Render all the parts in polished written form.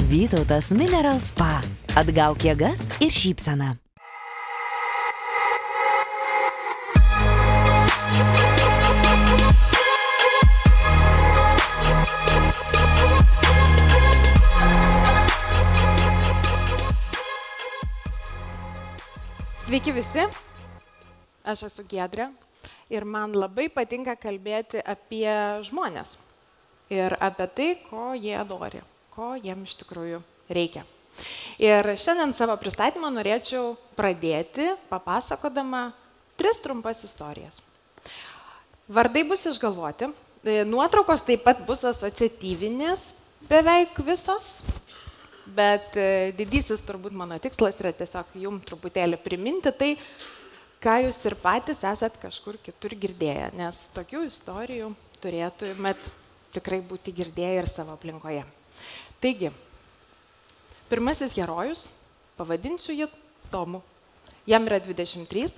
Vytautas Mineral Spa. Atgauk jėgas ir šypseną. Sveiki visi, aš esu Giedrė ir man labai patinka kalbėti apie žmonės ir apie tai, ko jie nori, ko jiem iš tikrųjų reikia. Ir šiandien savo pristatymą norėčiau pradėti papasakodama 3 trumpas istorijas. Vardai bus išgalvoti, nuotraukos taip pat bus asociatyvinės beveik visos. Bet didysis turbūt mano tikslas yra tiesiog jums truputėlį priminti tai, ką jūs ir patys esat kažkur kitur girdėję, nes tokių istorijų turėtumėt tikrai būti girdėję ir savo aplinkoje. Taigi, pirmasis herojus, pavadinsiu jį Tomu. Jam yra 23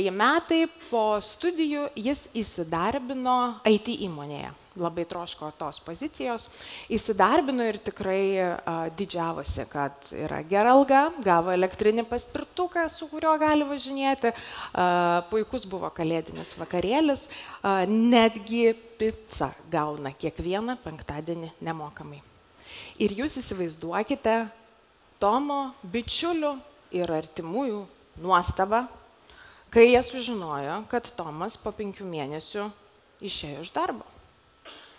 metai, po studijų jis įsidarbino IT įmonėje. Labai troško tos pozicijos, įsidarbino ir tikrai didžiavosi, kad yra gera alga, gavo elektrinį paspirtuką, su kuriuo gali važinėti, puikus buvo kalėdinis vakarėlis, netgi picą gauna kiekvieną penktadienį nemokamai. Ir jūs įsivaizduokite Tomo bičiulių ir artimųjų nuostabą, kai jie sužinojo, kad Tomas po 5 mėnesių išėjo iš darbo.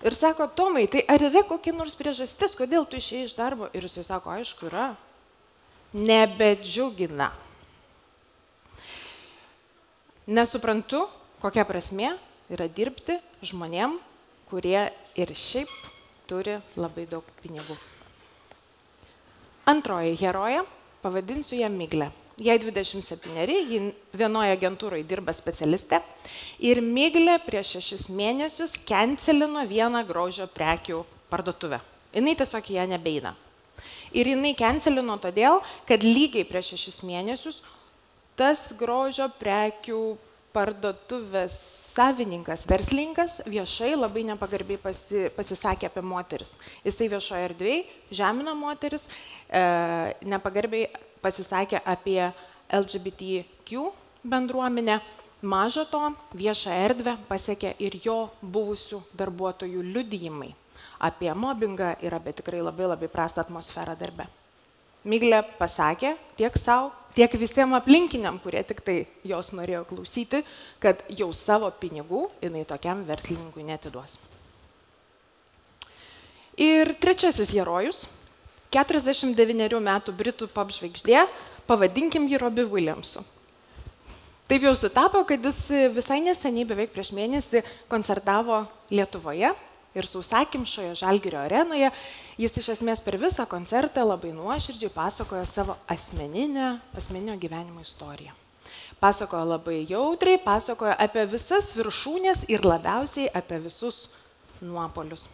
Ir sako, Tomai, tai ar yra kokia nors priežastis, kodėl tu išėjai iš darbo? Ir jis sako, aišku, yra. Nebedžiugina. Nesuprantu, kokia prasmė yra dirbti žmonėm, kurie ir šiaip turi labai daug pinigų. Antroji herojė, pavadinsiu ją Miglę. Jai 27, ji vienoje agentūroje dirba specialistė ir Miglė prieš 6 mėnesius cancelino vieną grožio prekių parduotuvę. Jinai tiesiog ją nebeina. Ir jinai cancelino todėl, kad lygiai prieš 6 mėnesius tas grožio prekių parduotuvės savininkas, verslininkas viešai labai nepagarbiai pasisakė apie moteris. Jisai viešoje erdvėje žemino moteris, nepagarbiai pasisakė apie LGBTQ bendruomenę. Maža to, viešą erdvę pasiekė ir jo buvusių darbuotojų liudijimai apie mobbingą ir apie tikrai labai prastą atmosferą darbe. Miglė pasakė tiek savo, tiek visiems aplinkiniam, kurie tik tai jos norėjo klausyti, kad jau savo pinigų jinai tokiam verslininkui neatiduos. Ir trečiasis herojus, 49 metų britų pop žvaigždė, pavadinkim jį Robbie Williamsu. Taip jau sutapo, kad jis visai neseniai, beveik prieš mėnesį, koncertavo Lietuvoje ir sausakimšoje Žalgirio arenoje. Jis iš esmės per visą koncertą labai nuoširdžiai pasakojo savo asmeninio gyvenimo istoriją. Pasakojo labai jautriai, pasakojo apie visas viršūnės ir labiausiai apie visus nuopolius.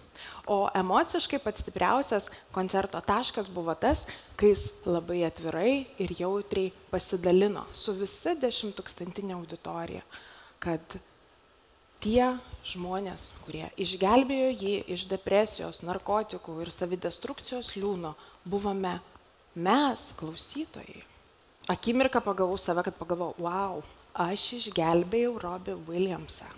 O emociškai pats stipriausias koncerto taškas buvo tas, kai jis labai atvirai ir jautriai pasidalino su visa 10-tūkstantinė auditorija, kad tie žmonės, kurie išgelbėjo jį iš depresijos, narkotikų ir savidestrukcijos liūno, buvome mes, klausytojai. Akimirką pagavau save, kad pagalvojau, wow, aš išgelbėjau Robbie Williamsą.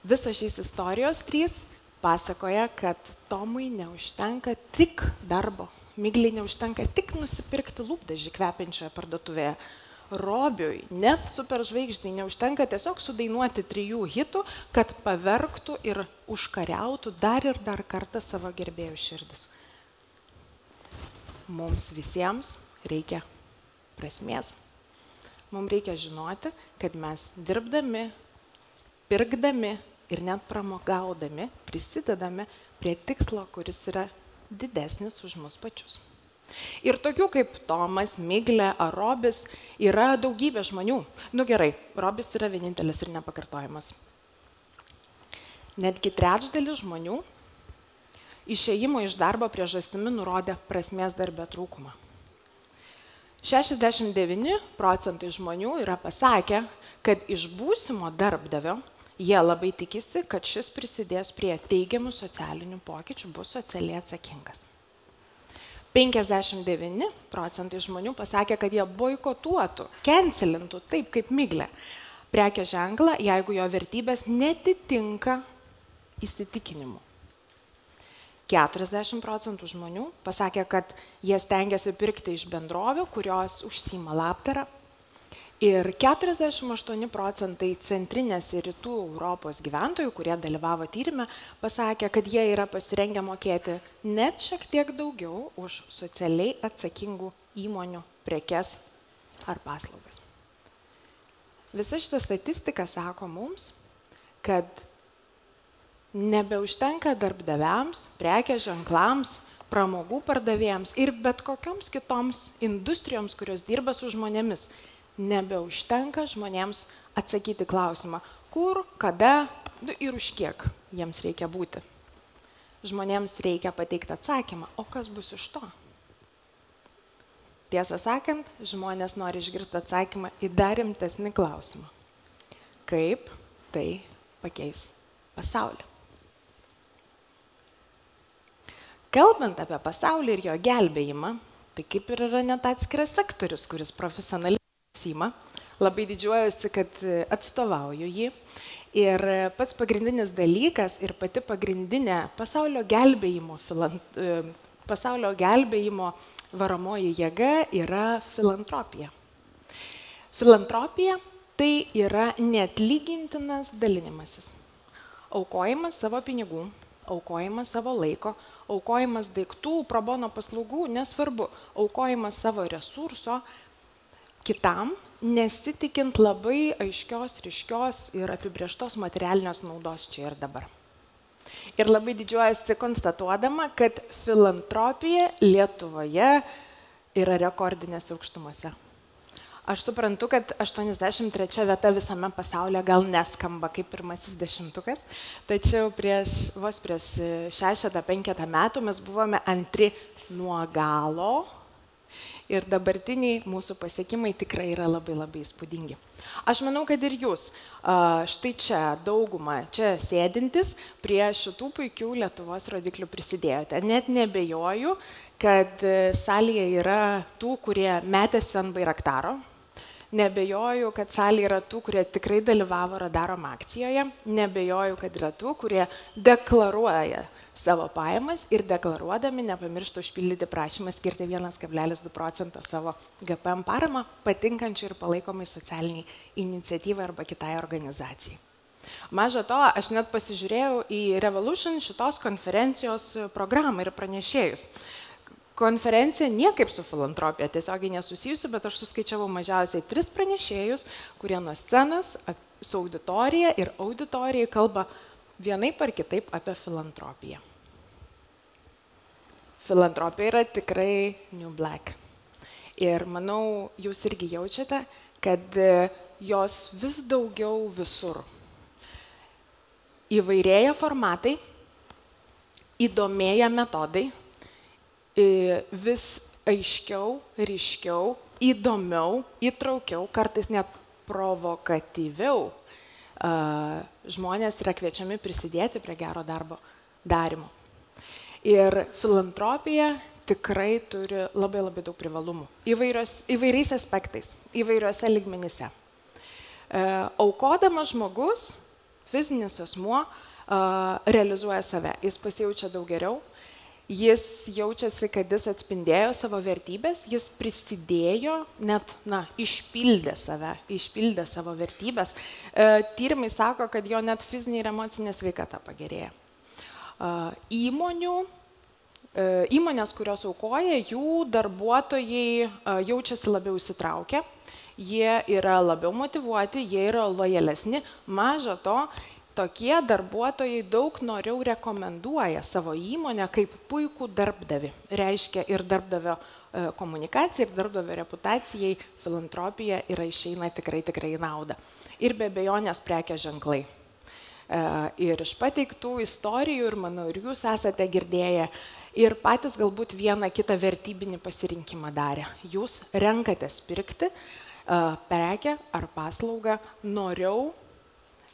Visos šiais istorijos 3 pasakoja, kad Tomui neužtenka tik darbo, Miglei neužtenka tik nusipirkti lūpdažį kvepiančioje parduotuvėje. Robiui, net superžvaigždai, neužtenka tiesiog sudainuoti 3 hitų, kad pavergtų ir užkariautų dar ir dar kartą savo gerbėjų širdis. Mums visiems reikia prasmės. Mums reikia žinoti, kad mes dirbdami, pirkdami ir net pramogaudami prisidedame prie tikslo, kuris yra didesnis už mus pačius. Ir tokių kaip Tomas, Miglė ar Robis yra daugybė žmonių. Gerai, Robis yra vienintelis ir nepakartojamas. Netgi trečdalis žmonių išėjimo iš darbo priežastimi nurodė prasmės darbe trūkumą. 69% žmonių yra pasakę, kad iš būsimo darbdavio Jie labai tikisi, kad šis prisidės prie teigiamų socialinių pokyčių, bus socialiai atsakingas. 59% žmonių pasakė, kad jie boikotuotų, cancelintų, taip kaip Miglė, prekės ženklą, jeigu jo vertybės netitinka įsitikinimų. 40% žmonių pasakė, kad jie stengiasi pirkti iš bendrovių, kurios užsiima labdarą. Ir 48% centrinės ir rytų Europos gyventojų, kurie dalyvavo tyrime, pasakė, kad jie yra pasirengę mokėti net šiek tiek daugiau už socialiai atsakingų įmonių prekes ar paslaugas. Visa šita statistika sako mums, kad nebeužtenka darbdaviams, prekės ženklams, pramogų pardavėjams ir bet kokioms kitoms industrijoms, kurios dirba su žmonėmis. Nebeužtenka žmonėms atsakyti klausimą, kur, kada ir už kiek jiems reikia būti. Žmonėms reikia pateikti atsakymą, o kas bus iš to? Tiesą sakant, žmonės nori išgirsti atsakymą į dar rimtesnį klausimą. Kaip tai pakeis pasaulį? Kalbant apie pasaulį ir jo gelbėjimą, tai kaip ir yra net atskiras sektorius, kuris profesionaliai užsiima. Labai didžiuojuosi, kad atstovauju jį. Ir pats pagrindinis dalykas ir pati pagrindinė pasaulio gelbėjimo varomoji jėga yra filantropija. Filantropija tai yra neatlygintinas dalinimasis. Aukojimas savo pinigų, aukojimas savo laiko, aukojimas daiktų, pro bono paslaugų, nesvarbu, aukojimas savo resurso kitam, nesitikint labai aiškios, ryškios ir apibrėžtos materialinės naudos čia ir dabar. Ir labai didžiuojasi konstatuodama, kad filantropija Lietuvoje yra rekordinėse aukštumose. Aš suprantu, kad 83 vieta visame pasaulyje gal neskamba kaip pirmasis dešimtukas, tačiau vos prieš 6-5 metų mes buvome antri nuo galo. Ir dabartiniai mūsų pasiekimai tikrai yra labai labai įspūdingi. Aš manau, kad ir jūs, štai čia dauguma, čia sėdintis, prie šitų puikių Lietuvos rodiklių prisidėjote. Net nebejoju, kad salėje yra tų, kurie metėsi ant Bairaktaro. Nebejoju, kad salėje yra tų, kurie tikrai dalyvavo Radarom akcijoje. Nebejoju, kad yra tų, kurie deklaruoja savo pajamas ir deklaruodami nepamiršta užpildyti prašymą skirti 1,2% savo GPM paramą patinkančiai ir palaikomai socialiniai iniciatyvai arba kitai organizacijai. Maža to, aš net pasižiūrėjau į Revolution šitos konferencijos programą ir pranešėjus. Konferencija niekaip su filantropija tiesiogiai nesusijusi, bet aš suskaičiavau mažiausiai 3 pranešėjus, kurie nuo scenos su auditorija ir auditorijai kalba vienaip ar kitaip apie filantropiją. Filantropija yra tikrai new black. Ir manau, jūs irgi jaučiate, kad jos vis daugiau visur. Įvairėja formatai, įdomėja metodai, vis aiškiau, ryškiau, įdomiau, įtraukiau, kartais net provokatyviau žmonės yra kviečiami prisidėti prie gero darbo darimo. Ir filantropija tikrai turi labai labai daug privalumų. Įvairiais aspektais, įvairiuose lygmenyse. Aukodamas žmogus, fizinis asmuo, realizuoja save. Jis pasijaučia daug geriau. Jis jaučiasi, kad jis atspindėjo savo vertybės, jis prisidėjo, net, išpildė savo vertybės. Tyrimai sako, kad jo net fizinė ir emocinė sveikata pagerėja. Įmonės, kurios aukoja, jų darbuotojai jaučiasi labiau įsitraukę, jie yra labiau motyvuoti, jie yra lojalesni. Maža to, tokie darbuotojai daug noriau rekomenduoja savo įmonę kaip puikų darbdavį. Reiškia ir darbdavio komunikacija, ir darbdavio reputacijai filantropija yra išeina tikrai į naudą. Ir be abejonės prekės ženklai. Ir iš pateiktų istorijų, ir manau, ir jūs esate girdėję, ir patys galbūt vieną kitą vertybinį pasirinkimą darė. Jūs renkatės pirkti prekę ar paslaugą noriau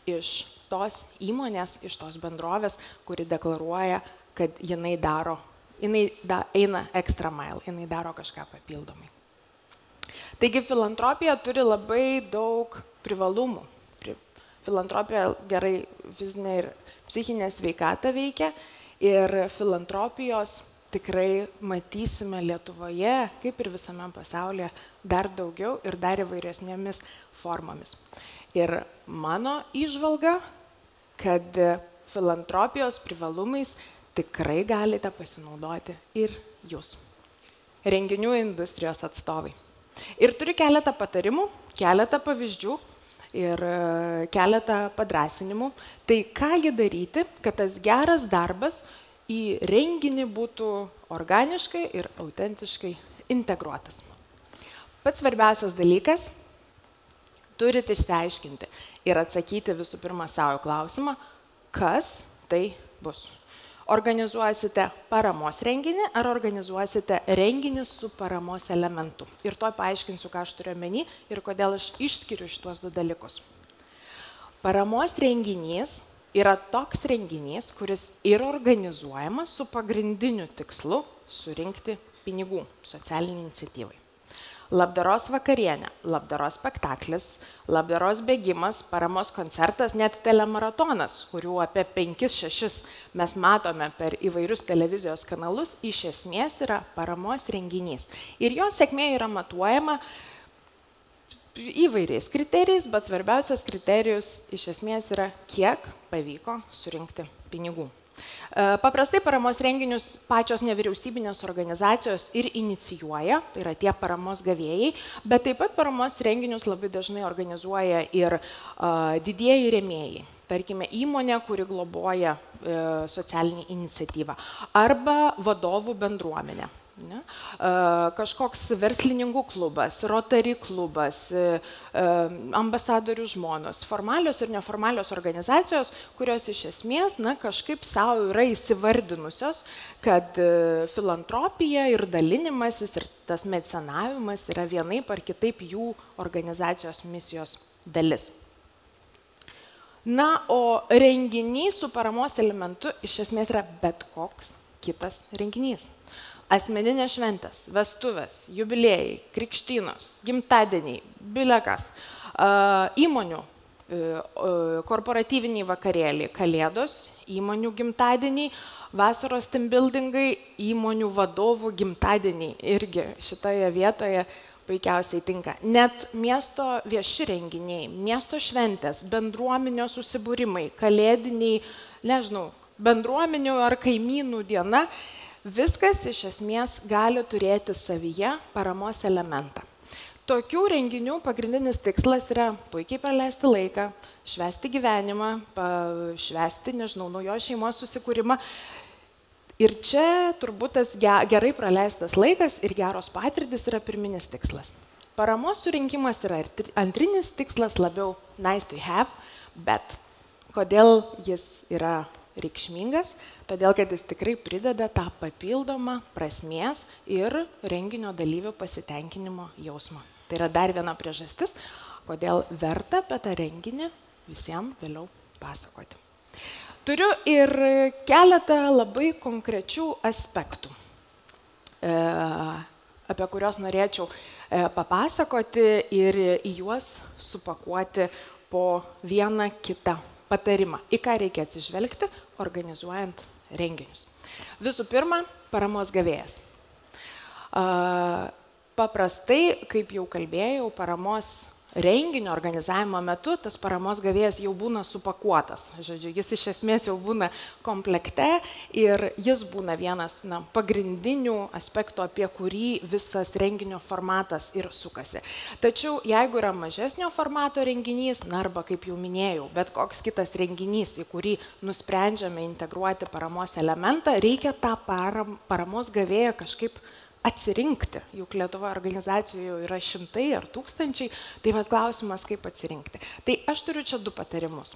iš tos įmonės, iš tos bendrovės, kuri deklaruoja, kad jinai eina extra mile, jinai daro kažką papildomai. Taigi filantropija turi labai daug privalumų. Filantropija gerai fizinę ir psichinę sveikatą veikia ir filantropijos tikrai matysime Lietuvoje, kaip ir visame pasaulyje, dar daugiau ir dar įvairesnėmis formomis. Ir mano įžvalga, kad filantropijos privalumais tikrai galite pasinaudoti ir jūs, renginių industrijos atstovai. Ir turiu keletą patarimų, keletą pavyzdžių ir keletą padrąsinimų. Tai kągi daryti, kad tas geras darbas į renginį būtų organiškai ir autentiškai integruotas. Pats svarbiausias dalykas - turite išsiaiškinti ir atsakyti visų pirma savo klausimą, kas tai bus. Organizuosite paramos renginį ar organizuosite renginį su paramos elementu. Ir to paaiškinsiu, ką aš turiu omeny ir kodėl aš išskiriu šitos du dalykus. Paramos renginys yra toks renginys, kuris yra organizuojamas su pagrindiniu tikslu surinkti pinigų socialiniai iniciatyvai. Labdaros vakarienė, labdaros spektaklis, labdaros bėgimas, paramos koncertas, net telemaratonas, kurių apie 5-6 mes matome per įvairius televizijos kanalus, iš esmės yra paramos renginys. Ir jo sėkmė yra matuojama įvairiais kriterijais, bet svarbiausias kriterijus iš esmės yra, kiek pavyko surinkti pinigų. Paprastai paramos renginius pačios nevyriausybinės organizacijos ir inicijuoja, tai yra tie paramos gavėjai, bet taip pat paramos renginius labai dažnai organizuoja ir didieji rėmėjai. Tarkime, įmonė, kuri globoja socialinį iniciatyvą, arba vadovų bendruomenė. Ne? Kažkoks verslininkų klubas, Rotary klubas, ambasadorių žmonos, formalios ir neformalios organizacijos, kurios iš esmės kažkaip savo yra įsivardinusios, kad filantropija ir dalinimasis ir tas mecenavimas yra vienaip ar kitaip jų organizacijos misijos dalis. Na, o renginys su paramos elementu iš esmės yra bet koks kitas renginys. Asmeninės šventės, vestuvės, jubiliejai, krikštynos, gimtadieniai, bilekas, įmonių korporatyviniai vakarėliai, kalėdos, įmonių gimtadieniai, vasaros teambuildingai, įmonių vadovų gimtadieniai irgi šitoje vietoje puikiausiai tinka. Net miesto vieši renginiai, miesto šventės, bendruomenio susibūrimai, kalėdiniai, nežinau, bendruomenių ar kaimynų diena, viskas iš esmės gali turėti savyje paramos elementą. Tokių renginių pagrindinis tikslas yra puikiai praleisti laiką, švęsti gyvenimą, švęsti, nežinau, naujos šeimos susikūrimą. Ir čia turbūt tas gerai praleistas laikas ir geros patirtis yra pirminis tikslas. Paramos surinkimas yra antrinis tikslas, labiau nice to have, bet kodėl jis yra reikšmingas, todėl kad jis tikrai prideda tą papildomą prasmės ir renginio dalyvių pasitenkinimo jausmą. Tai yra dar viena priežastis, kodėl verta apie tą renginį visiems vėliau pasakoti. Turiu ir keletą labai konkrečių aspektų, apie kuriuos norėčiau papasakoti ir į juos supakuoti po vieną kitą patarimą, į ką reikia atsižvelgti, organizuojant renginius. Visų pirma, paramos gavėjas. Paprastai, kaip jau kalbėjau, paramos renginio organizavimo metu tas paramos gavėjas jau būna supakuotas. Žodžiu, jis iš esmės jau būna komplekte ir jis būna vienas pagrindinių aspektų, apie kurį visas renginio formatas ir sukasi. Tačiau jeigu yra mažesnio formato renginys, arba kaip jau minėjau, bet koks kitas renginys, į kurį nusprendžiame integruoti paramos elementą, reikia tą paramos gavėją kažkaip atsirinkti, juk Lietuvoje organizacijų yra šimtai ar tūkstančiai, tai vat klausimas, kaip atsirinkti. Tai aš turiu čia du patarimus.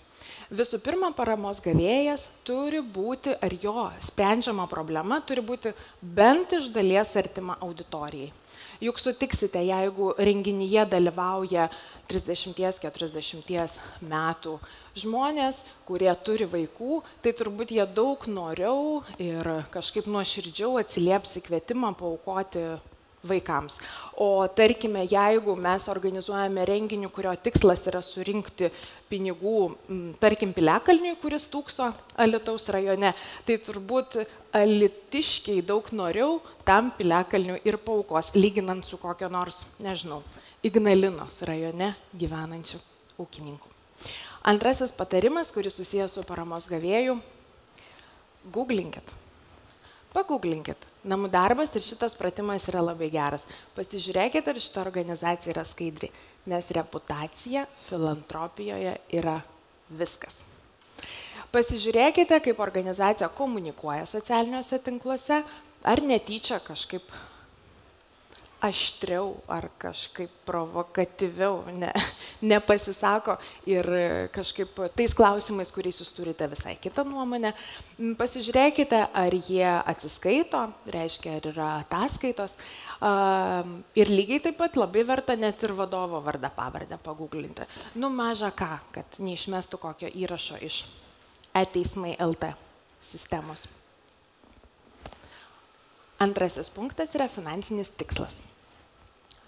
Visų pirma, paramos gavėjas turi būti, ar jo sprendžiama problema turi būti bent iš dalies artima auditorijai. Juk sutiksite, jeigu renginyje dalyvauja, 30–40 metų žmonės, kurie turi vaikų, tai turbūt jie daug noriau ir kažkaip nuoširdžiau atsilieps į kvietimą paaukoti vaikams. O tarkime, jeigu mes organizuojame renginį, kurio tikslas yra surinkti pinigų, tarkim, Piliakalniui, kuris stūkso Alytaus rajone, tai turbūt alytiškiai daug noriau tam Piliakalniui ir paaukos, lyginant su kokio nors, nežinau, Ignalinos rajone gyvenančių ūkininkų. Antrasis patarimas, kuris susijęs su paramos gavėjų, googlinkit. Paguglinkit. Namų darbas ir šitas pratimas yra labai geras. Pasižiūrėkit, ar šita organizacija yra skaidri, nes reputacija filantropijoje yra viskas. Pasižiūrėkite, kaip organizacija komunikuoja socialiniuose tinkluose, ar netyčia kažkaip aštriau ar kažkaip provokatyviau nepasisako ir kažkaip tais klausimais, kuriais jūs turite visai kitą nuomonę. Pasižiūrėkite, ar jie atsiskaito, reiškia, ar yra ataskaitos. Ir lygiai taip pat labai verta net ir vadovo vardą pavardę paguglinti. Maža ką, kad neišmestų kokio įrašo iš e-teismai LT sistemos. Antrasis punktas yra finansinis tikslas.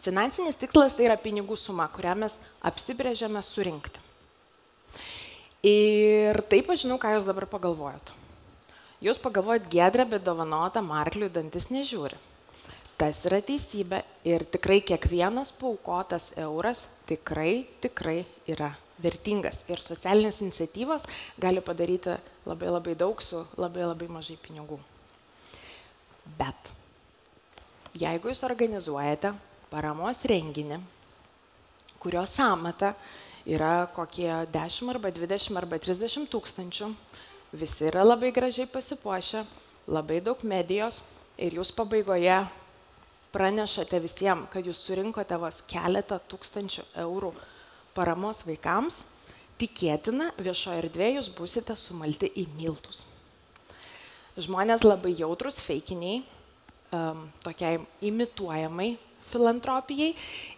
Finansinis tikslas tai yra pinigų suma, kurią mes apsibrėžiame surinkti. Ir taip aš žinau, ką jūs dabar pagalvojot. Jūs pagalvojot, Giedrė, bet dovanota Markliui dantis nežiūri. Tas yra teisybė ir tikrai kiekvienas paaukotas euras tikrai yra vertingas. Ir socialinės iniciatyvos gali padaryti labai daug su labai mažai pinigų. Bet jeigu jūs organizuojate paramos renginį, kurio sąmata yra kokie 10 arba 20 arba 30 tūkstančių, visi yra labai gražiai pasipuošę, labai daug medijos ir jūs pabaigoje pranešate visiems, kad jūs surinkote vos keletą tūkstančių eurų paramos vaikams, tikėtina, viešoje erdvėje jūs būsite sumalti į miltus. Žmonės labai jautrus feikiniai, tokiai imituojamai filantropijai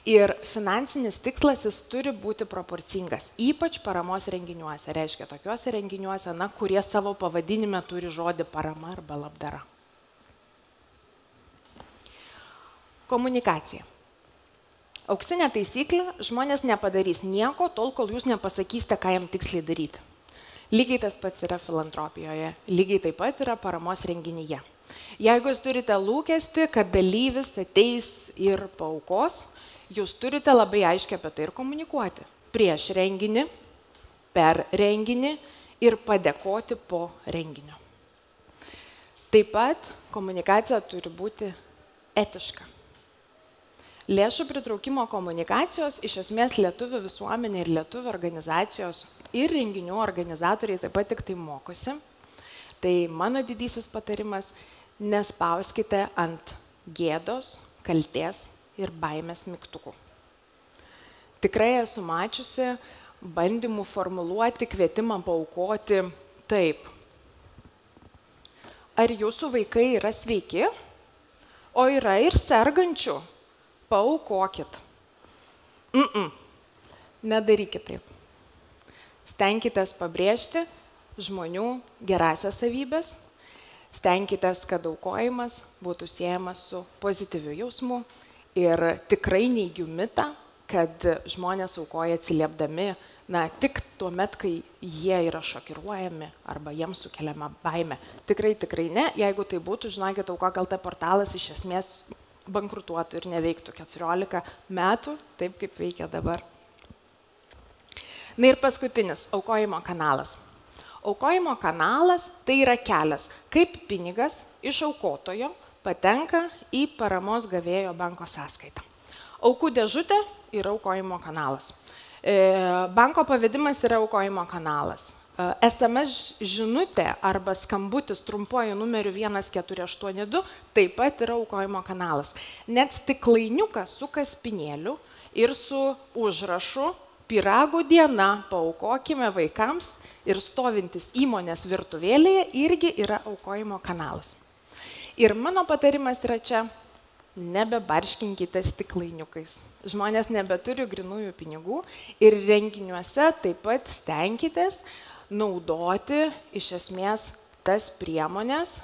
ir finansinis tikslas jis turi būti proporcingas, ypač paramos renginiuose, reiškia tokiuose renginiuose, kurie savo pavadinime turi žodį parama arba labdara. Komunikacija. Auksinė taisyklė, žmonės nepadarys nieko tol, kol jūs nepasakysite, ką jam tiksliai daryti. Lygiai tas pats yra filantropijoje, lygiai taip pat yra paramos renginyje. Jeigu jūs turite lūkestį, kad dalyvis ateis ir paaukos, jūs turite labai aiškiai apie tai ir komunikuoti. Prieš renginį, per renginį ir padėkoti po renginio. Taip pat komunikacija turi būti etiška. Lėšų pritraukimo komunikacijos iš esmės lietuvių visuomenė ir lietuvių organizacijos ir renginių organizatoriai taip pat tik tai mokosi. Tai mano didysis patarimas – nespauskite ant gėdos, kaltės ir baimės mygtukų. Tikrai esu mačiusi bandymų formuluoti kvietimą paaukoti taip. Ar jūsų vaikai yra sveiki? O yra ir sergančių. Paaukokit. Nedarykit taip. Stenkitės pabrėžti žmonių gerąsias savybės, stenkitės, kad aukojimas būtų siejamas su pozityviu jausmu ir tikrai neigiu mitą, kad žmonės aukoja atsiliepdami, tik tuo met, kai jie yra šokiruojami arba jiems sukeliama baime. Tikrai ne, jeigu tai būtų, žinokit, Aukok LT portalas iš esmės bankrutuotų ir neveiktų 14 metų, taip kaip veikia dabar. Ir paskutinis, aukojimo kanalas. Aukojimo kanalas tai yra kelias, kaip pinigas iš aukotojo patenka į paramos gavėjo banko sąskaitą. Aukų dėžutė yra aukojimo kanalas. Banko pavedimas yra aukojimo kanalas. SMS žinutė arba skambutis trumpuoju numeriu 1482 taip pat yra aukojimo kanalas. Net stiklainiukas su kaspinėliu ir su užrašu Pyrago diena, paaukokime vaikams ir stovintis įmonės virtuvėlėje irgi yra aukojimo kanalas. Ir mano patarimas yra čia nebebarškinkite stiklainiukais. Žmonės nebeturi grinųjų pinigų ir renginiuose taip pat stenkitės naudoti iš esmės tas priemonės,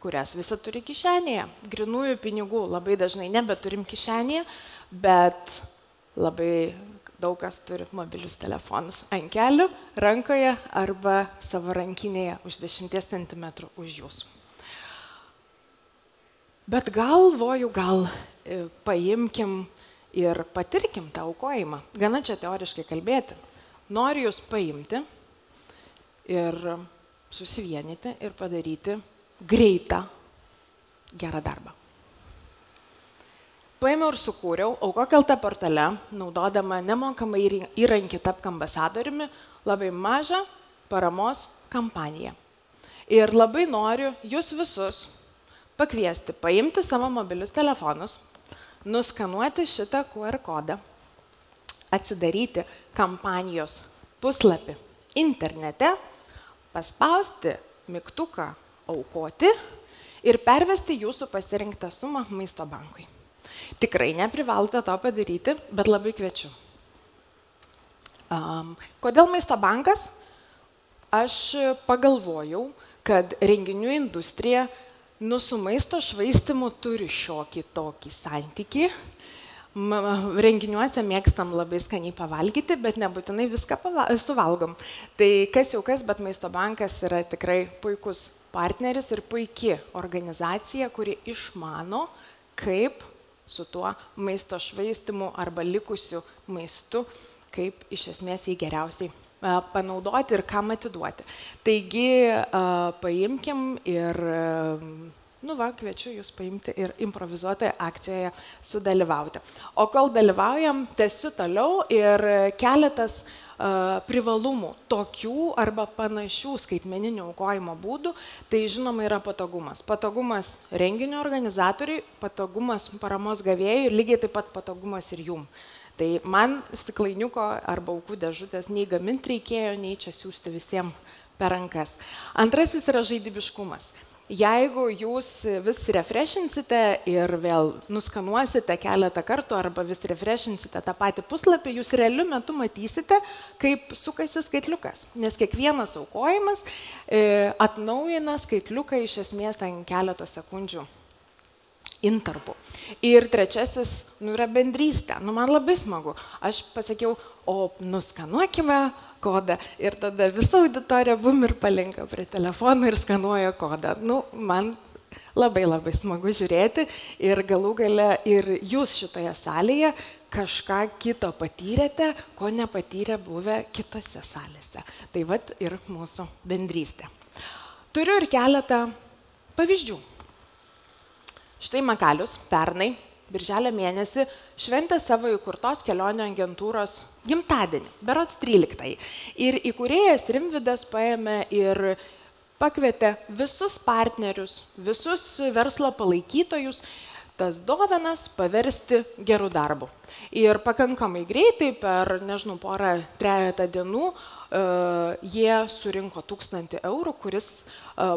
kurias visi turi kišenėje. Grinųjų pinigų labai dažnai nebeturim kišenėje, bet labai daug kas turi mobilius telefonus ant kelių, rankoje arba savo rankinėje už 10 cm už jūsų. Bet galvoju, gal paimkim ir patirkim tą aukojimą. Gana čia teoriškai kalbėti. Noriu jūs paimti ir susivienyti ir padaryti greitą, gerą darbą. Paėmiau ir sukūriau Aukok LT portale, naudodama nemokamą įrankį Tapk ambasadoriumi, labai mažą paramos kampaniją. Ir labai noriu jūs visus pakviesti, paimti savo mobilius telefonus, nuskanuoti šitą QR kodą, atsidaryti kampanijos puslapį internete, paspausti mygtuką aukoti ir pervesti jūsų pasirinktą sumą Maisto bankui. Tikrai neprivalote to padaryti, bet labai kviečiu. Kodėl Maisto bankas? Aš pagalvojau, kad renginių industrija su maisto švaistymu turi šiokį tokį santykį. Renginiuose mėgstam labai skaniai pavalgyti, bet nebūtinai viską suvalgom. Tai kas jau kas, bet Maisto bankas yra tikrai puikus partneris ir puiki organizacija, kuri išmano, kaip su tuo maisto švaistymu arba likusiu maistu, kaip iš esmės jį geriausiai panaudoti ir kam atiduoti. Taigi paimkim ir kviečiu jūs paimti ir improvizuotoje akcijoje sudalyvauti. O kol dalyvaujam, tęsiu toliau ir keletas privalumų tokių arba panašių skaitmeninių aukojimo būdų, tai žinoma yra patogumas. Patogumas renginio organizatoriui, patogumas paramos gavėjui ir lygiai taip pat patogumas ir jum. Tai man stiklainiuko arba aukų dėžutės nei gaminti reikėjo, nei čia siūsti visiems per rankas. Antrasis yra žaidybiškumas. Jeigu jūs vis refreshinsite ir vėl nuskanuosite keletą kartų arba vis refreshinsite tą patį puslapį, jūs realiu metu matysite, kaip sukasi skaitliukas. Nes kiekvienas aukojimas atnaujina skaitliuką iš esmės ten keletos sekundžių intarpų. Ir trečiasis yra bendrystė. Man labai smagu. Aš pasakiau, o nuskanuokime kodą. Ir tada visa auditorija bum ir palinka prie telefono ir skanuoja kodą. Man labai labai smagu žiūrėti ir galų gale ir jūs šitoje salėje kažką kito patyrėte, ko nepatyrė buvę kitose salėse. Tai vat ir mūsų bendrystė. Turiu ir keletą pavyzdžių. Štai Makalius pernai, birželio mėnesį, šventė savo įkurtos kelionių agentūros gimtadienį, berods 13. Ir įkūrėjas Rimvydas paėmė ir pakvietė visus partnerius, visus verslo palaikytojus tas dovanas paversti gerų darbų. Ir pakankamai greitai, per, porą-trejetą dienų, jie surinko 1000 eurų, kuris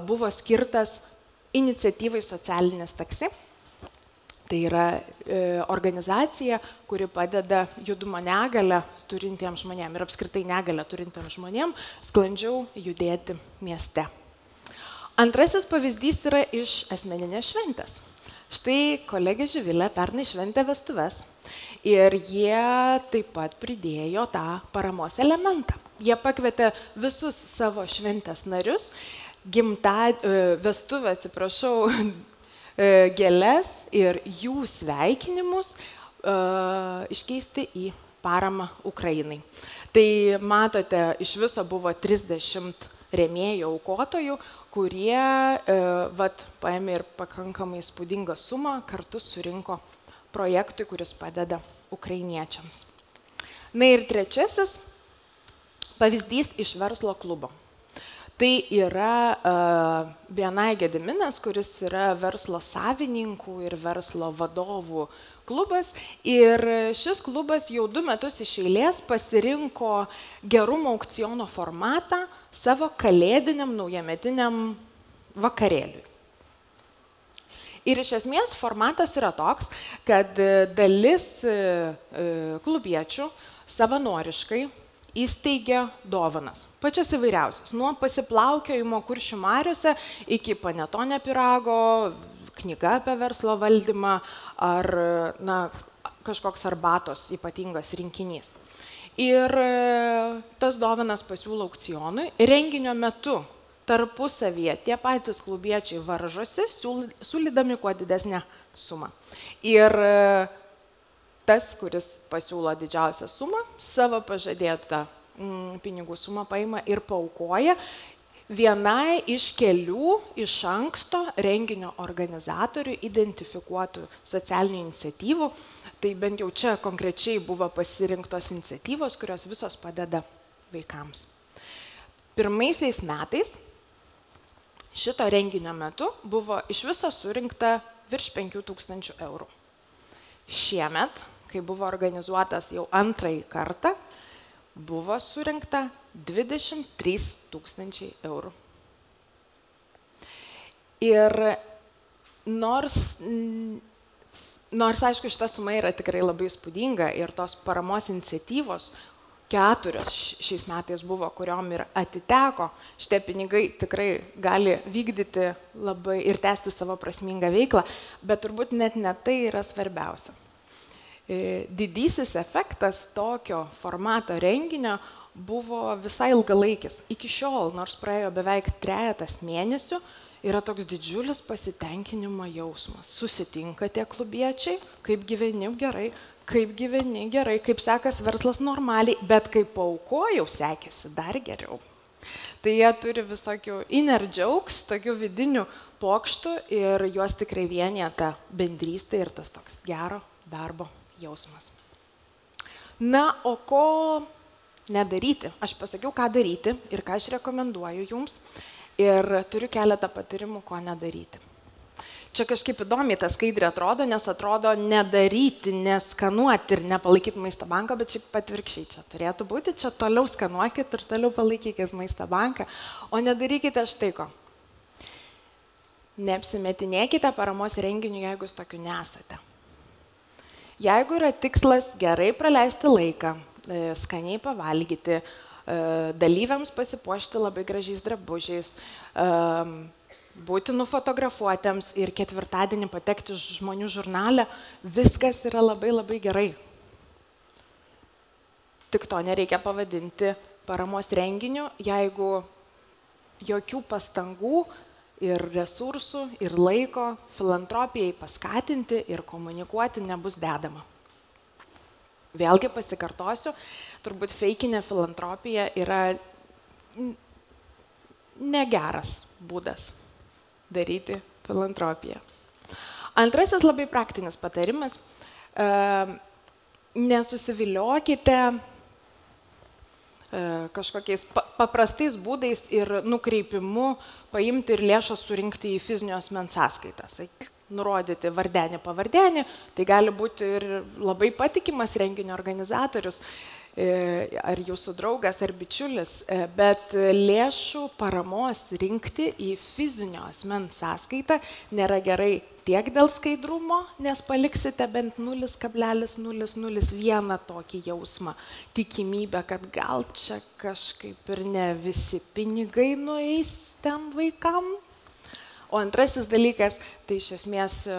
buvo skirtas iniciatyvai Socialinis taksi. Tai yra organizacija, kuri padeda judumo negalią turintiems žmonėms ir apskritai negalią turintiems žmonėms sklandžiau judėti mieste. Antrasis pavyzdys yra iš asmeninės šventės. Štai kolegė Živilė pernai šventė vestuves ir jie taip pat pridėjo tą paramos elementą. Jie pakvietė visus savo šventės narius, gėles ir jų sveikinimus iškeisti į paramą Ukrainai. Tai matote, iš viso buvo 30 rėmėjų aukotojų, kurie paėmė ir pakankamai įspūdingą sumą, kartu surinko projektui, kuris padeda ukrainiečiams. Na ir trečiasis pavyzdys iš verslo klubo. Tai yra BNI Gediminas, kuris yra verslo savininkų ir verslo vadovų klubas. Ir šis klubas jau 2 metus iš eilės pasirinko gerumo aukciono formatą savo kalėdiniam naujametiniam vakarėliui. Ir iš esmės formatas yra toks, kad dalis klubiečių savanoriškai įsteigia dovanas. Pačias įvairiausias. Nuo pasiplaukiojimo Kuršių mariose iki panetonė pyrago, knyga apie verslo valdymą ar kažkoks arbatos ypatingas rinkinys. Ir tas dovanas pasiūlo aukcionui. Renginio metu tarpusavyje tie patys klubiečiai varžosi, siūlydami kuo didesnę sumą. Ir tas, kuris pasiūlo didžiausią sumą, savo pažadėtą pinigų sumą paima ir paaukoja vienai iš kelių iš anksto renginio organizatorių identifikuotų socialinių iniciatyvų. Tai bent jau čia konkrečiai buvo pasirinktos iniciatyvos, kurios visos padeda vaikams. Pirmaisiais metais šito renginio metu buvo iš viso surinkta virš 5000 eurų. Šiemet, kai buvo organizuotas jau antrąjį kartą, buvo surinkta 23 000 eurų. Ir nors aišku, šita suma yra tikrai labai įspūdinga ir tos paramos iniciatyvos 4 šiais metais buvo, kuriom ir atiteko, šitie pinigai tikrai gali vykdyti labai ir tęsti savo prasmingą veiklą, bet turbūt net ne tai yra svarbiausia. Didysis efektas tokio formato renginio buvo visai ilgalaikis. Iki šiol, nors praėjo beveik 3 mėnesių, yra toks didžiulis pasitenkinimo jausmas. Susitinka tie klubiečiai, kaip gyveni gerai, kaip sekas verslas normaliai, bet kaip paaukojau, sekėsi dar geriau. Tai jie turi visokių inner jokes, tokių vidinių pokštų ir juos tikrai vienija ta bendrystė ir tas toks gero darbo jausmas. Na, o ko nedaryti? Aš pasakiau, ką daryti ir ką aš rekomenduoju jums ir turiu keletą patarimų, ko nedaryti. Čia kažkaip įdomiai ta skaidrė atrodo, nes atrodo nedaryti, neskanuoti ir nepalaikyti Maisto banko, bet šiaip atvirkščiai čia turėtų būti, čia toliau skanuokit ir toliau palaikykit Maisto banką, o nedarykite štai ko. Neapsimetinėkite paramos renginių, jeigu jūs tokių nesate. Jeigu yra tikslas gerai praleisti laiką, skaniai pavalgyti, dalyviams pasipuošti labai gražiais drabužiais, būti nufotografuotėms ir 4-dienį patekti žmonių žurnalę, viskas yra labai labai gerai. Tik to nereikia pavadinti paramos renginiu, jeigu jokių pastangų ir resursų, ir laiko filantropijai paskatinti ir komunikuoti nebus dedama. Vėlgi pasikartosiu, turbūt feikinė filantropija yra negeras būdas daryti filantropiją. Antrasis labai praktinis patarimas, nesusiviliokite kažkokiais paprastais būdais ir nukreipimu paimti ir lėšas surinkti į fizinio asmens sąskaitas. Nurodyti vardenį, pavardenį, tai gali būti ir labai patikimas renginio organizatorius, ar jūsų draugas, ar bičiulis, bet lėšų paramos rinkti į fizinio asmens sąskaitą nėra gerai tiek dėl skaidrumo, nes paliksite bent 0,001 tokį jausmą, tikimybę, kad gal čia kažkaip ir ne visi pinigai nueis ten vaikam. O antrasis dalykas, tai iš esmės,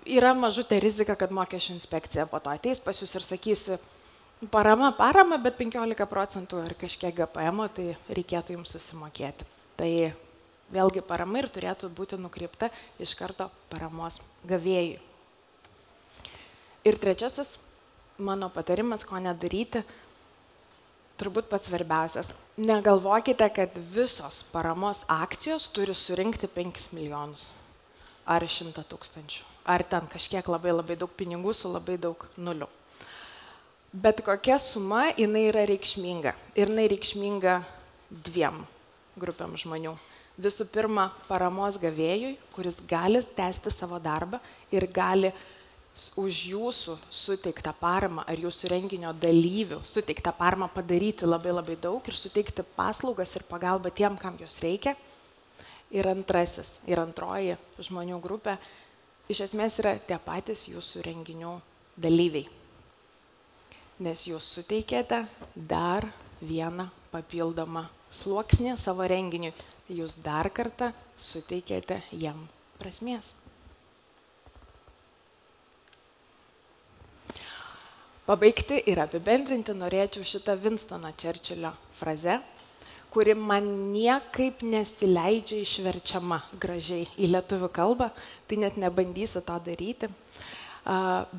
yra mažutė rizika, kad mokesčių inspekcija po to ateis pas jūs ir sakys, parama, bet 15% ar kažkiek GPM, tai reikėtų jums susimokėti. Tai vėlgi parama ir turėtų būti nukreipta iš karto paramos gavėjui. Ir trečiasis mano patarimas, ko nedaryti, turbūt pats svarbiausias. Negalvokite, kad visos paramos akcijos turi surinkti 5 milijonus ar 100 000, ar ten kažkiek labai labai daug pinigų su labai daug nulių. Bet kokia suma, jinai yra reikšminga. Ir jinai reikšminga 2 grupėm žmonių. Visų pirma, paramos gavėjui, kuris gali tęsti savo darbą ir gali už jūsų suteiktą paramą ar jūsų renginio dalyvių suteiktą paramą padaryti labai labai daug ir suteikti paslaugas ir pagalbą tiem, kam jos reikia. ir antrasis, ir antroji žmonių grupė iš esmės yra tie patys jūsų renginių dalyviai. Nes jūs suteikėte dar vieną papildomą sluoksnį savo renginiui. Jūs dar kartą suteikėte jam prasmės. Pabaigti ir apibendrinti norėčiau šitą Winstono Churchillio frazę, kuri man niekaip nesileidžia išverčiama gražiai į lietuvių kalbą, tai net nebandysiu to daryti.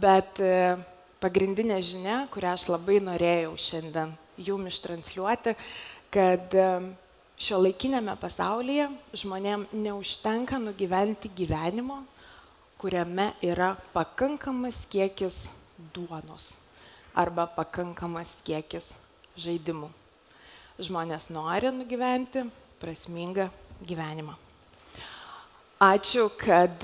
Bet pagrindinė žinia, kurią aš labai norėjau šiandien jum ištransliuoti, kad šiuolaikinėme pasaulyje žmonėm neužtenka nugyventi gyvenimo, kuriame yra pakankamas kiekis duonos arba pakankamas kiekis žaidimų. Žmonės nori nugyventi prasmingą gyvenimą. Ačiū, kad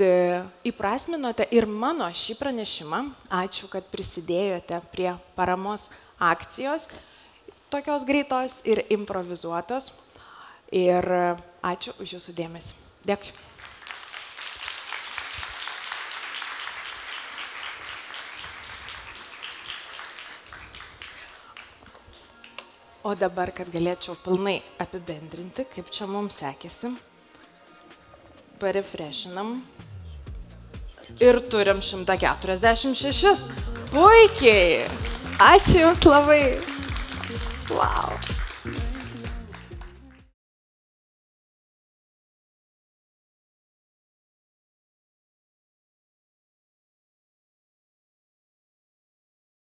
įprasminote ir mano šį pranešimą. Ačiū, kad prisidėjote prie paramos akcijos, tokios greitos ir improvizuotos. Ir ačiū už jūsų dėmesį. Dėkui. O dabar, kad galėčiau pilnai apibendrinti, kaip čia mums sekėsi, parefreshinam ir turim 146. Puikiai! Ačiū jums labai! Wow!